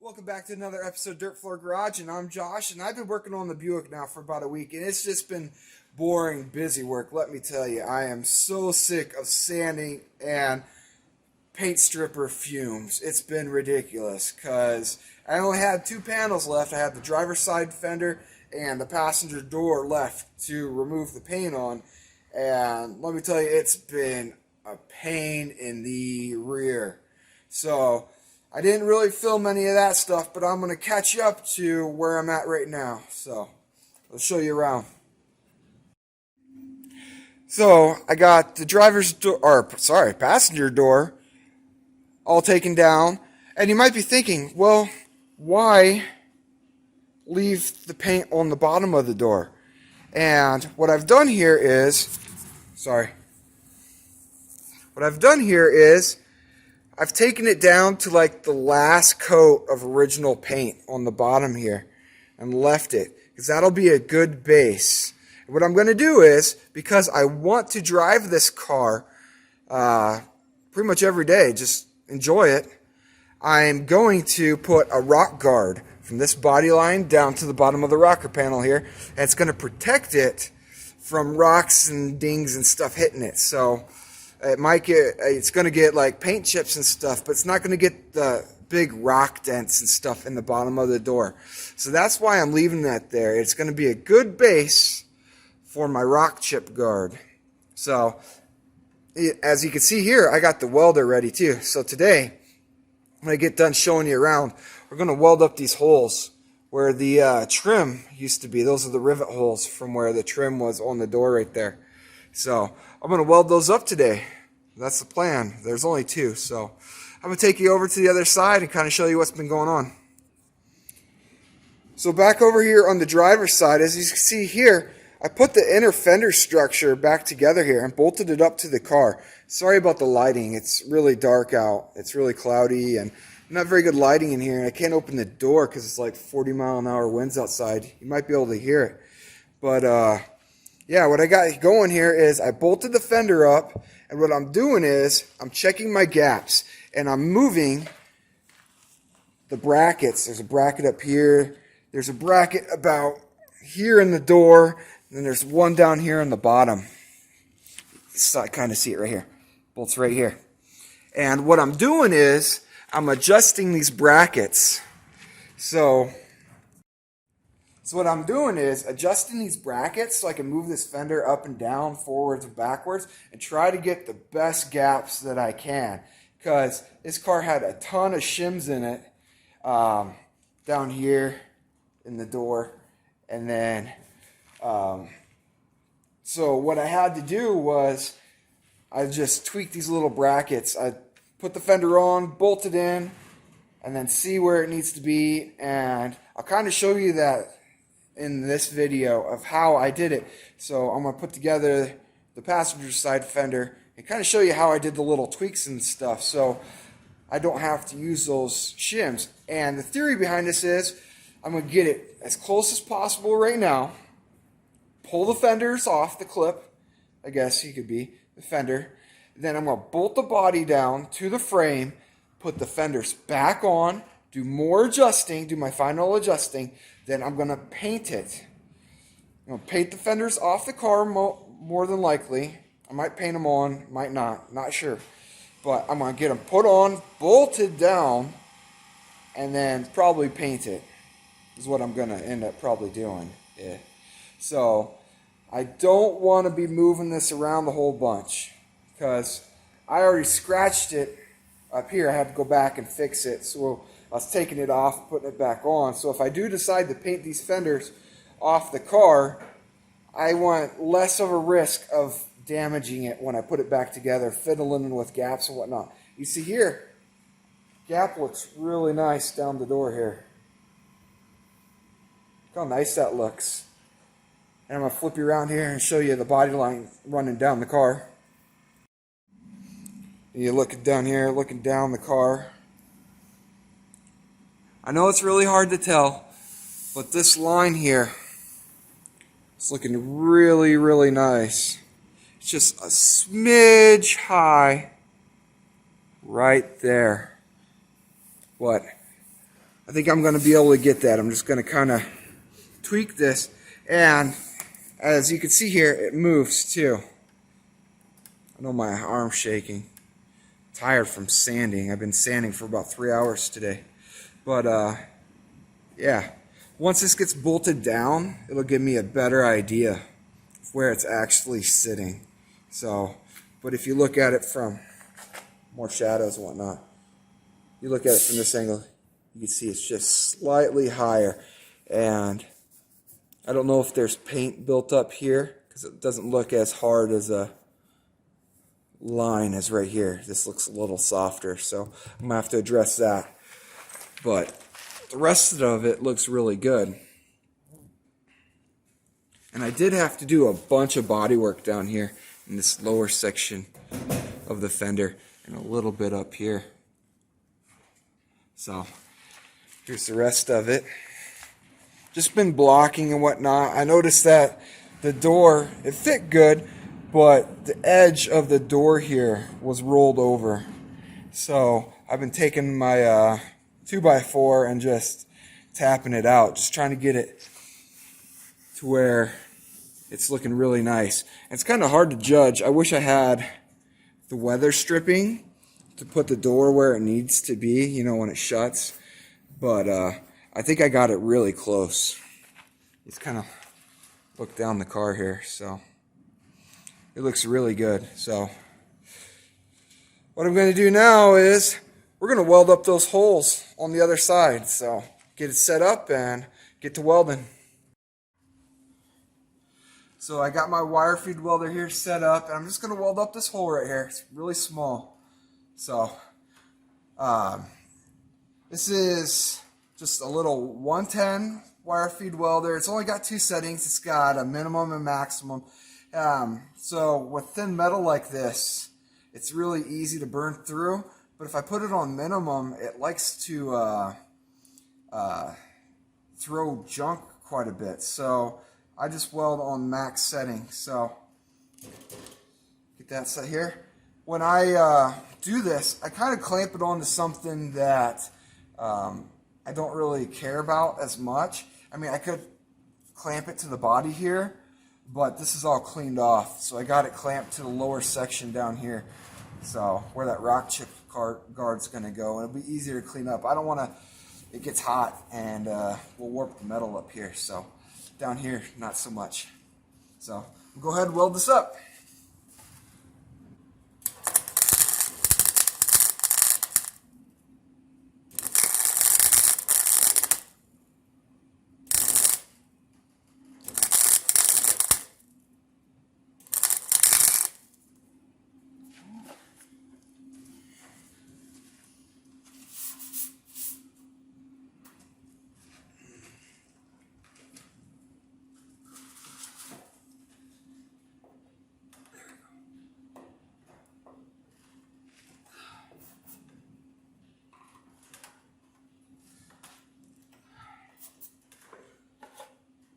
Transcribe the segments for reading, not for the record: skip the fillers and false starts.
Welcome back to another episode of Dirt Floor Garage, and I'm Josh, and I've been working on the Buick now for about a week, and it's just been boring, busy work, let me tell you. I am so sick of sanding and paint stripper fumes. It's been ridiculous, because I only had two panels left. I had the driver's side fender and the passenger door left to remove the paint on, and let me tell you, it's been a pain in the rear. So I didn't really film any of that stuff, but I'm going to catch you up to where I'm at right now. So I'll show you around. So I got the passenger door all taken down. And you might be thinking, well, why leave the paint on the bottom of the door? And what I've done here is, I've taken it down to like the last coat of original paint on the bottom here and left it, because that'll be a good base. And what I'm going to do is, because I want to drive this car pretty much every day, just enjoy it, I'm going to put a rock guard from this body line down to the bottom of the rocker panel here, and it's going to protect it from rocks and dings and stuff hitting it. So it's going to get like paint chips and stuff, but it's not going to get the big rock dents and stuff in the bottom of the door. So that's why I'm leaving that there. It's going to be a good base for my rock chip guard. So as you can see here, I got the welder ready too. So today, when I get done showing you around, we're going to weld up these holes where the trim used to be. Those are the rivet holes from where the trim was on the door right there. So I'm going to weld those up today. That's the plan. There's only two. So I'm going to take you over to the other side and kind of show you what's been going on. So back over here on the driver's side, as you can see here, I put the inner fender structure back together here and bolted it up to the car. Sorry about the lighting. It's really dark out. It's really cloudy and not very good lighting in here. And I can't open the door because it's like 40-mile-an-hour winds outside. You might be able to hear it. But yeah, what I got going here is I bolted the fender up, and what I'm doing is I'm checking my gaps, and I'm moving the brackets. There's a bracket up here. There's a bracket about here in the door, and then there's one down here on the bottom. So I kind of see it right here. Bolts right here. And what I'm doing is I'm adjusting these brackets. So what I'm doing is adjusting these brackets so I can move this fender up and down, forwards and backwards, and try to get the best gaps that I can. Because this car had a ton of shims in it down here in the door. And then, so what I had to do was I just tweaked these little brackets. I put the fender on, bolt it in, and then see where it needs to be. And I'll kind of show you that in this video of how I did it. So I'm going to put together the passenger side fender and kind of show you how I did the little tweaks and stuff so I don't have to use those shims. And the theory behind this is I'm going to get it as close as possible right now, pull the fenders off the clip, I guess you could be, the fender. Then I'm going to bolt the body down to the frame, put the fenders back on, do more adjusting, do my final adjusting, then I'm going to paint it. I'm going to paint the fenders off the car more than likely. I might paint them on, might not sure. But I'm going to get them put on, bolted down, and then probably paint it. Is what I'm going to end up probably doing. Yeah. So I don't want to be moving this around the whole bunch because I already scratched it up here. I had to go back and fix it. So I was taking it off, putting it back on. So if I do decide to paint these fenders off the car, I want less of a risk of damaging it when I put it back together, fiddling with gaps and whatnot. You see here, gap looks really nice down the door here. Look how nice that looks. And I'm going to flip you around here and show you the body line running down the car. You're looking down here, looking down the car. I know it's really hard to tell, but this line here is looking really, really nice. It's just a smidge high right there. What? I think I'm going to be able to get that. I'm just going to kind of tweak this, and as you can see here, it moves too. I know my arm's shaking. Tired from sanding. I've been sanding for about 3 hours today. But yeah, once this gets bolted down, it'll give me a better idea of where it's actually sitting. So, but if you look at it from more shadows and whatnot, you look at it from this angle, you can see it's just slightly higher. And I don't know if there's paint built up here, because it doesn't look as hard as a line as right here. This looks a little softer, so I'm gonna have to address that. But the rest of it looks really good. And I did have to do a bunch of body work down here in this lower section of the fender and a little bit up here. So here's the rest of it. Just been blocking and whatnot. I noticed that the door, it fit good, but the edge of the door here was rolled over. So I've been taking my 2x4 and just tapping it out, just trying to get it to where it's looking really nice. And it's kind of hard to judge. I wish I had the weather stripping to put the door where it needs to be, you know, when it shuts. But I think I got it really close. It's kind of look down the car here, so it looks really good. So what I'm going to do now is we're going to weld up those holes on the other side. So get it set up and get to welding. So I got my wire feed welder here set up, and I'm just going to weld up this hole right here. It's really small. So this is just a little 110 wire feed welder. It's only got 2 settings. It's got a minimum and maximum. So with thin metal like this, it's really easy to burn through. But if I put it on minimum, it likes to throw junk quite a bit. So I just weld on max setting. So get that set here. When I do this, I kind of clamp it onto something that I don't really care about as much. I mean, I could clamp it to the body here, but this is all cleaned off. So I got it clamped to the lower section down here. So where that rock chip guard's going to go, and it'll be easier to clean up. I don't want to, it gets hot and we'll warp the metal up here. So down here, not so much. So we'll go ahead and weld this up.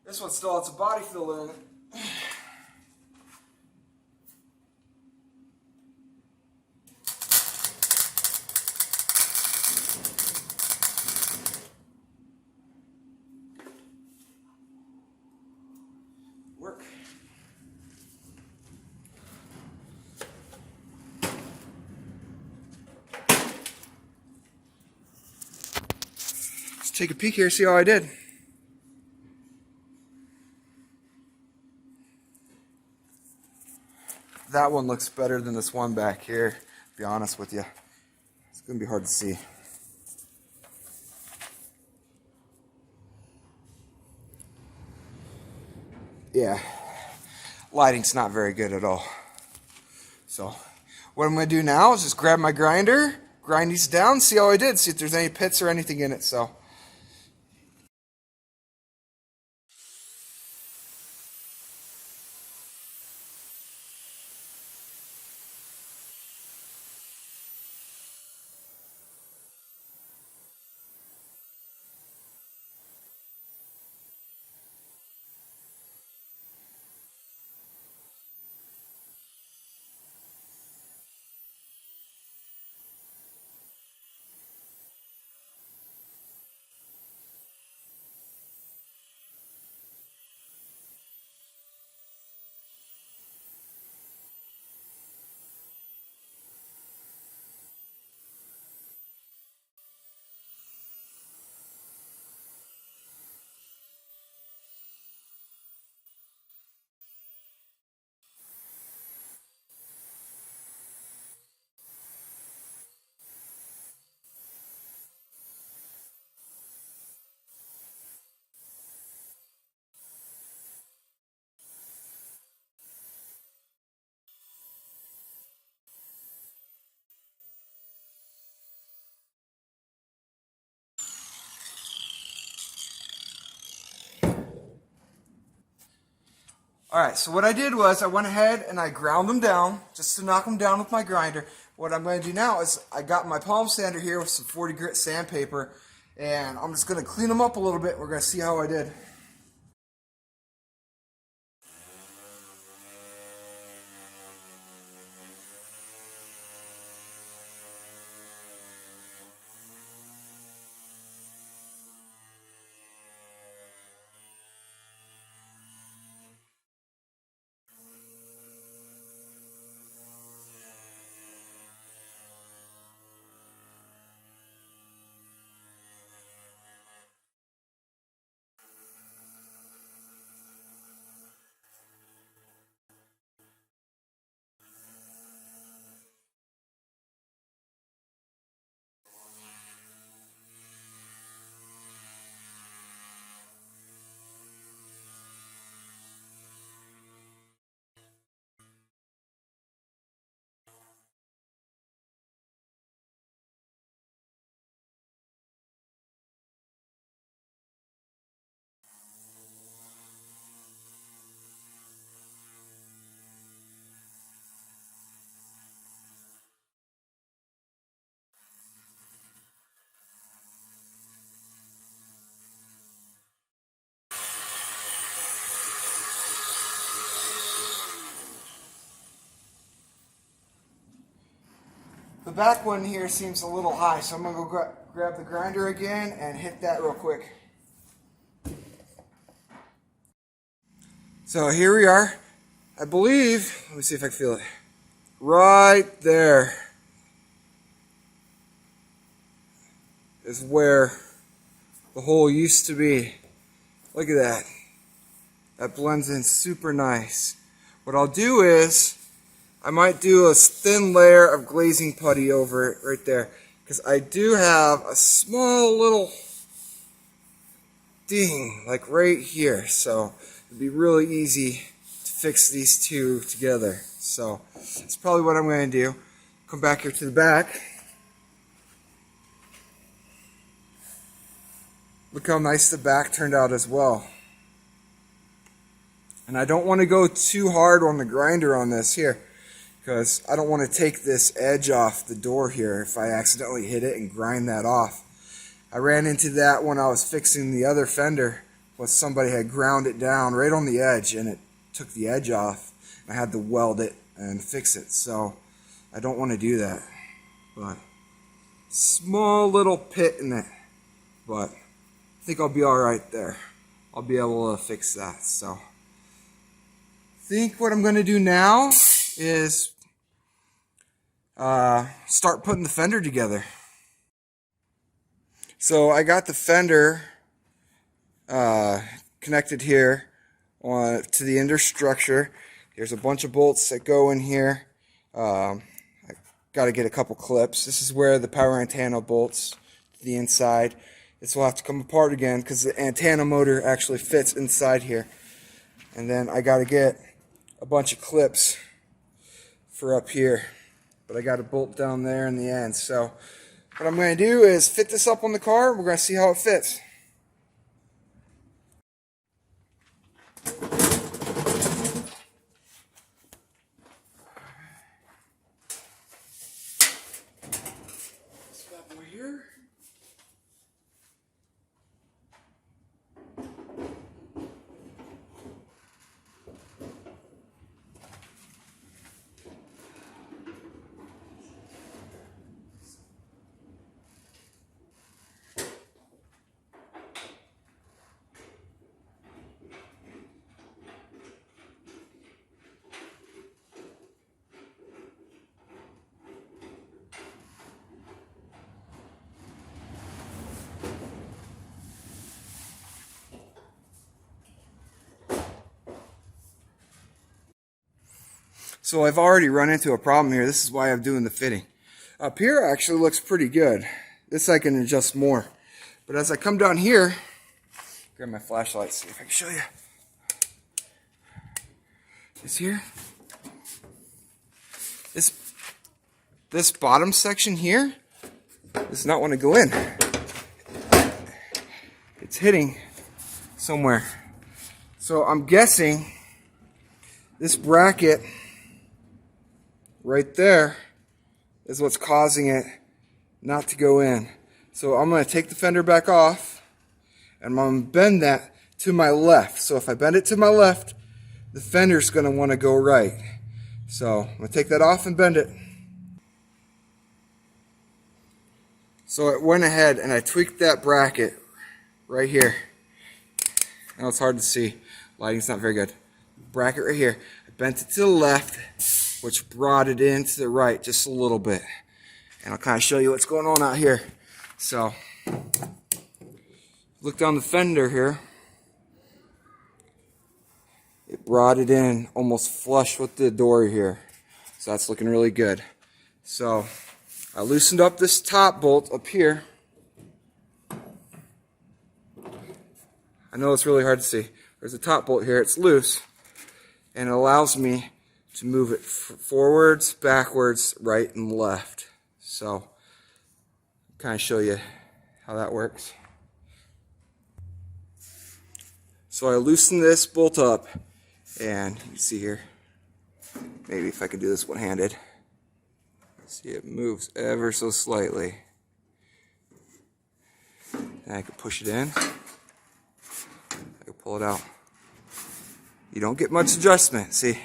This one still has a body filler in it. Work. Let's take a peek here, see how I did. That one looks better than this one back here, to be honest with you. It's going to be hard to see. Yeah, lighting's not very good at all. So what I'm going to do now is just grab my grinder, grind these down, see how I did, see if there's any pits or anything in it. So Alright, so what I did was I went ahead and I ground them down, just to knock them down with my grinder. What I'm going to do now is I got my palm sander here with some 40 grit sandpaper, and I'm just going to clean them up a little bit. We're going to see how I did. The back one here seems a little high, so I'm going to go grab the grinder again and hit that real quick. So here we are. I believe, let me see if I can feel it. Right there is where the hole used to be. Look at that. That blends in super nice. What I'll do is I might do a thin layer of glazing putty over it right there, because I do have a small little ding like right here, so it'd be really easy to fix these two together. So that's probably what I'm going to do. Come back here to the back. Look how nice the back turned out as well. And I don't want to go too hard on the grinder on this here, because I don't want to take this edge off the door here if I accidentally hit it and grind that off. I ran into that when I was fixing the other fender, was somebody had ground it down right on the edge and it took the edge off. I had to weld it and fix it, so I don't want to do that. But small little pit in it, but I think I'll be alright there. I'll be able to fix that. So I think what I'm going to do now is start putting the fender together. So I got the fender connected here to the inner structure. There's a bunch of bolts that go in here. I got to get a couple clips. This is where the power antenna bolts to the inside. This will have to come apart again because the antenna motor actually fits inside here. And then I got to get a bunch of clips for up here. But I got a bolt down there in the end. So what I'm going to do is fit this up on the car. We're going to see how it fits. This bad boy here. So I've already run into a problem here. This is why I'm doing the fitting. Up here actually looks pretty good. This I can adjust more. But as I come down here, grab my flashlight, see if I can show you. This here. This bottom section here does not want to go in. It's hitting somewhere. So I'm guessing This bracket right there is what's causing it not to go in. So I'm going to take the fender back off, and I'm going to bend that to my left. So if I bend it to my left, the fender's going to want to go right. So I'm going to take that off and bend it. So I went ahead and I tweaked that bracket right here. Now it's hard to see. Lighting's not very good. Bracket right here. I bent it to the left, which brought it in to the right just a little bit. And I'll kind of show you what's going on out here. So, look down the fender here. It brought it in almost flush with the door here. So that's looking really good. So, I loosened up this top bolt up here. I know it's really hard to see. There's a top bolt here. It's loose. And it allows me to move it forwards, backwards, right, and left. So, kind of show you how that works. So I loosen this bolt up, and you can see here, maybe if I can do this one-handed. See, it moves ever so slightly. And I can push it in. I can pull it out. You don't get much adjustment, see?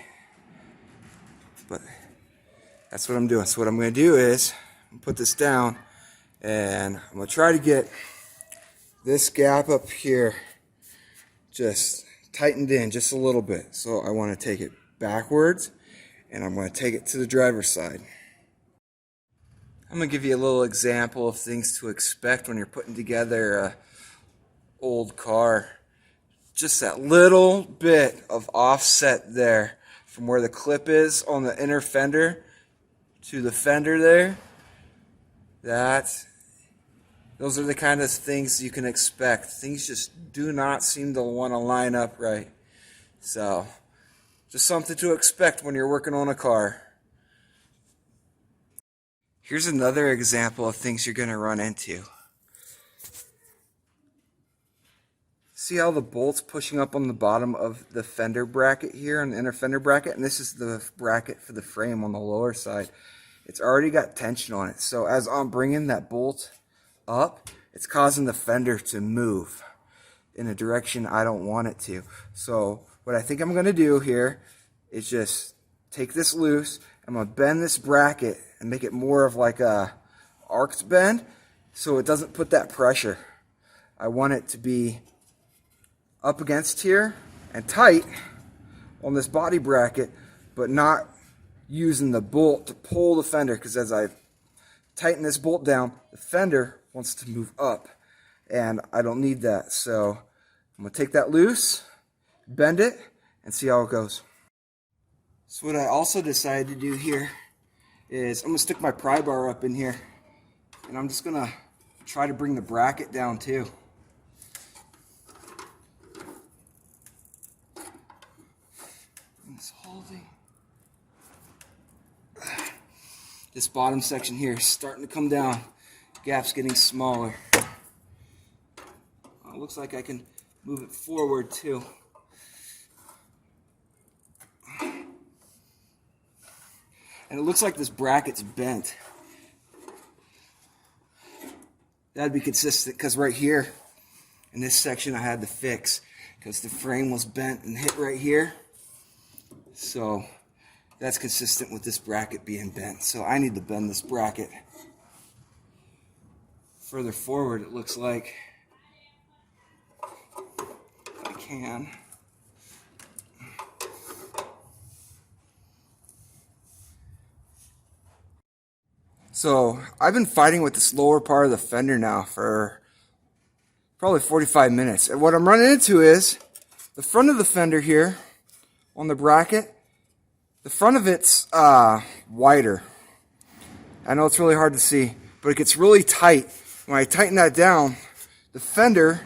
But that's what I'm doing. So what I'm going to do is put this down, and I'm going to try to get this gap up here just tightened in just a little bit. So I want to take it backwards, and I'm going to take it to the driver's side. I'm going to give you a little example of things to expect when you're putting together an old car. Just that little bit of offset there from where the clip is on the inner fender to the fender there. Those are the kind of things you can expect. Things just do not seem to want to line up right. So, just something to expect when you're working on a car. Here's another example of things you're going to run into. See how the bolt's pushing up on the bottom of the fender bracket here, on the inner fender bracket? And this is the bracket for the frame on the lower side. It's already got tension on it. So as I'm bringing that bolt up, it's causing the fender to move in a direction I don't want it to. So what I think I'm going to do here is just take this loose. I'm going to bend this bracket and make it more of like a arced bend so it doesn't put that pressure. I want it to be up against here and tight on this body bracket, but not using the bolt to pull the fender, because as I tighten this bolt down, the fender wants to move up, and I don't need that. So I'm going to take that loose, bend it, and see how it goes. So what I also decided to do here is I'm going to stick my pry bar up in here, and I'm just going to try to bring the bracket down too. It's holding. This bottom section here is starting to come down. Gap's getting smaller. It looks like I can move it forward too. And it looks like this bracket's bent. That'd be consistent, because right here in this section I had to fix, because the frame was bent and hit right here. So that's consistent with this bracket being bent. So I need to bend this bracket further forward, it looks like. If I can. So I've been fighting with this lower part of the fender now for probably 45 minutes. And what I'm running into is the front of the fender here on the bracket. The front of it's wider. I know it's really hard to see, but it gets really tight. When I tighten that down, the fender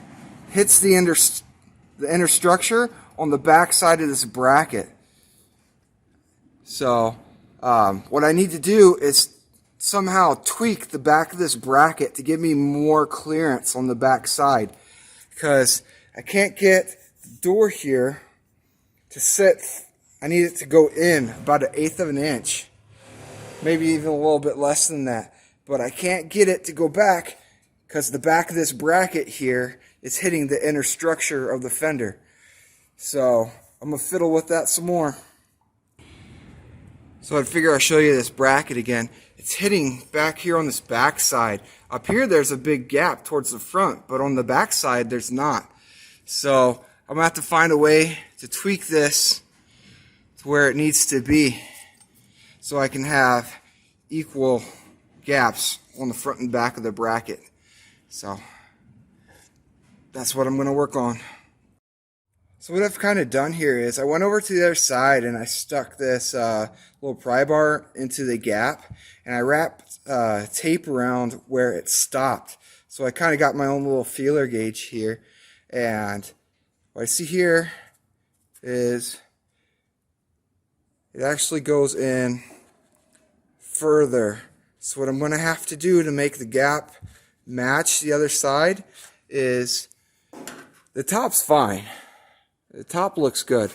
hits the inner structure on the back side of this bracket. So what I need to do is somehow tweak the back of this bracket to give me more clearance on the back side, because I can't get the door here to sit I need it to go in about 1/8 of an inch, maybe even a little bit less than that. But I can't get it to go back because the back of this bracket here is hitting the inner structure of the fender. So I'm going to fiddle with that some more. So I'd figure I'll show you this bracket again. It's hitting back here on this back side. Up here there's a big gap towards the front, but on the back side there's not. So I'm going to have to find a way to tweak this to where it needs to be so I can have equal gaps on the front and back of the bracket. So that's what I'm going to work on. So what I've kind of done here is I went over to the other side and I stuck this little pry bar into the gap, and I wrapped tape around where it stopped. So I kind of got my own little feeler gauge here, and what I see here is it actually goes in further. So what I'm going to have to do to make the gap match the other side is, the top's fine. The top looks good,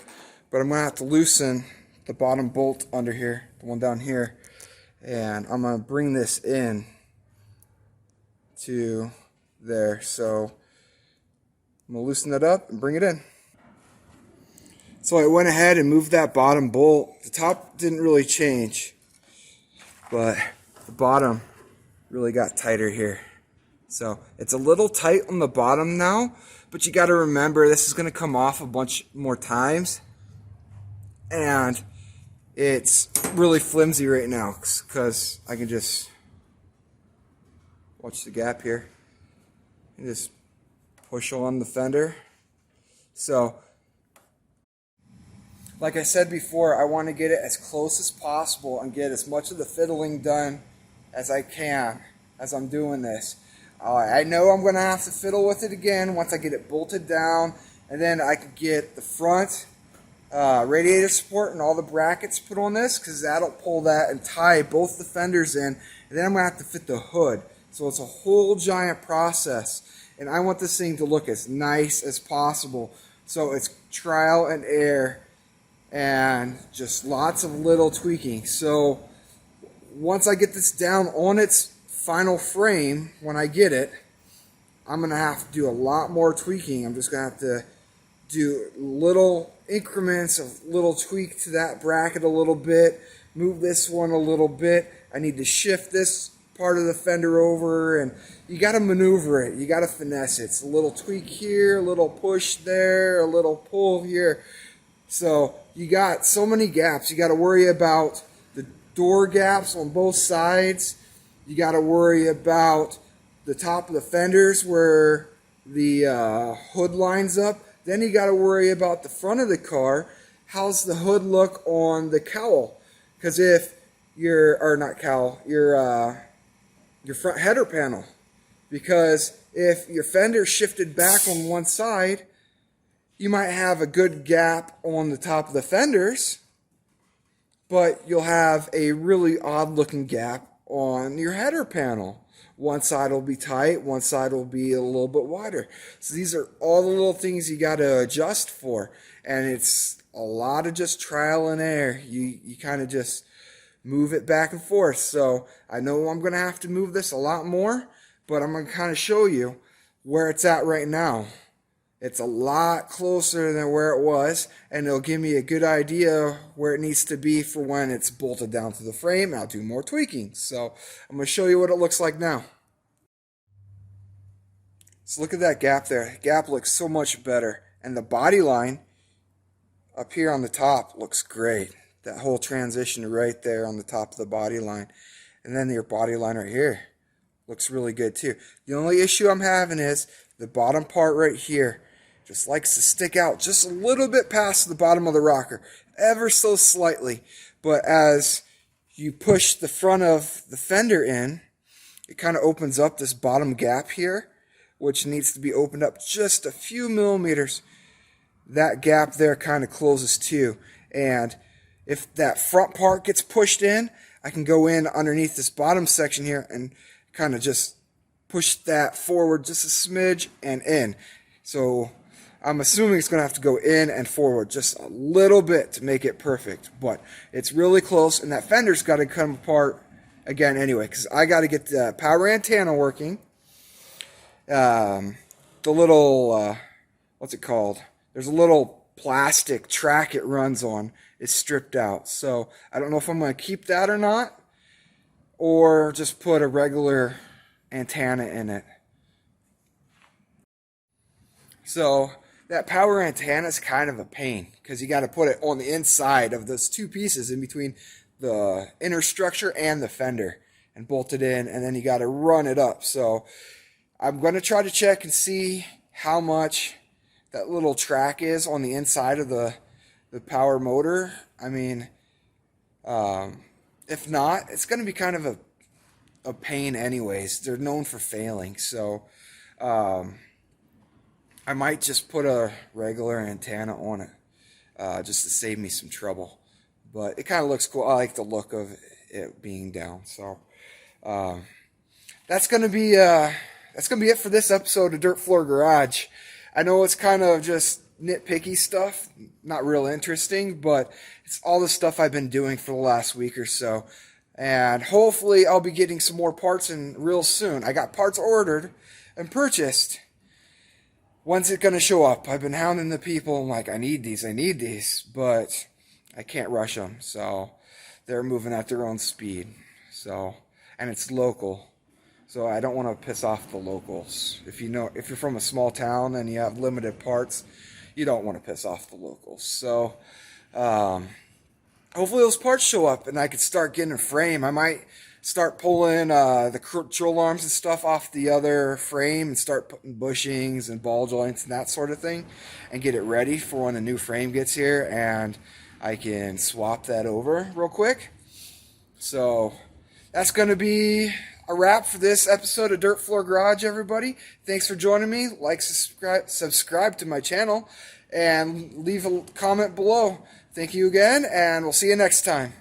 but I'm going to have to loosen the bottom bolt under here, the one down here, and I'm going to bring this in to there. So I'm going to loosen that up and bring it in. So I went ahead and moved that bottom bolt. The top didn't really change, but the bottom really got tighter here. So it's a little tight on the bottom now, but you got to remember this is going to come off a bunch more times, and it's really flimsy right now because I can just watch the gap here and just push on the fender. So like I said before, I want to get it as close as possible and get as much of the fiddling done as I can as I'm doing this. I know I'm going to have to fiddle with it again once I get it bolted down, and then I can get the front radiator support and all the brackets put on this, because that'll pull that and tie both the fenders in, and then I'm going to have to fit the hood. So it's a whole giant process, and I want this thing to look as nice as possible. So it's trial and error and just lots of little tweaking. So once I get this down on its final frame, when I get it, I'm going to have to do a lot more tweaking. I'm just going to have to do little increments of little tweak to that bracket a little bit, move this one a little bit. I need to shift this part of the fender over, and you got to maneuver it. You got to finesse it. It's a little tweak here, a little push there, a little pull here. So you got so many gaps. You got to worry about the door gaps on both sides. You got to worry about the top of the fenders where the hood lines up. Then you got to worry about the front of the car. How's the hood look on the cowl? Because if or not cowl, your front header panel. Because if your fender shifted back on one side, you might have a good gap on the top of the fenders, but you'll have a really odd looking gap on your header panel. One side will be tight, one side will be a little bit wider. So these are all the little things you got to adjust for, and it's a lot of just trial and error. You kind of just move it back and forth. So I know I'm going to have to move this a lot more, but I'm going to kind of show you where it's at right now. It's a lot closer than where it was, and it'll give me a good idea where it needs to be for when it's bolted down to the frame. I'll do more tweaking. So I'm going to show you what it looks like now. So look at that gap there. The gap looks so much better. And the body line up here on the top looks great. That whole transition right there on the top of the body line. And then your body line right here looks really good too. The only issue I'm having is the bottom part right here just likes to stick out just a little bit past the bottom of the rocker, ever so slightly. But as you push the front of the fender in, it kind of opens up this bottom gap here, which needs to be opened up just a few millimeters. That gap there kind of closes too. And if that front part gets pushed in, I can go in underneath this bottom section here and kind of just push that forward just a smidge and in. So I'm assuming it's going to have to go in and forward just a little bit to make it perfect. But it's really close, and that fender's got to come apart again anyway, because I got to get the power antenna working. The little, what's it called? There's a little plastic track it runs on is stripped out. So I don't know if I'm going to keep that or not, or just put a regular antenna in it. So that power antenna is kind of a pain because you got to put it on the inside of those two pieces in between the inner structure and the fender and bolt it in, and then you got to run it up. So I'm going to try to check and see how much that little track is on the inside of the power motor. I mean, if not, it's going to be kind of a pain anyways. They're known for failing. So I might just put a regular antenna on it just to save me some trouble. But it kind of looks cool. I like the look of it being down. So that's gonna be it for this episode of Dirt Floor Garage. I know it's kind of just nitpicky stuff, not real interesting, but it's all the stuff I've been doing for the last week or so. And hopefully I'll be getting some more parts in real soon. I got parts ordered and purchased. When's it going to show up? I've been hounding the people. I'm like, I need these, but I can't rush them. So they're moving at their own speed. So, and it's local. So I don't want to piss off the locals. If you're from a small town and you have limited parts, you don't want to piss off the locals. So, hopefully those parts show up and I could start getting a frame. I might start pulling the control arms and stuff off the other frame and start putting bushings and ball joints and that sort of thing and get it ready for when the new frame gets here, and I can swap that over real quick. So that's going to be a wrap for this episode of Dirt Floor Garage, everybody. Thanks for joining me. Like, subscribe to my channel, and leave a comment below. Thank you again, and we'll see you next time.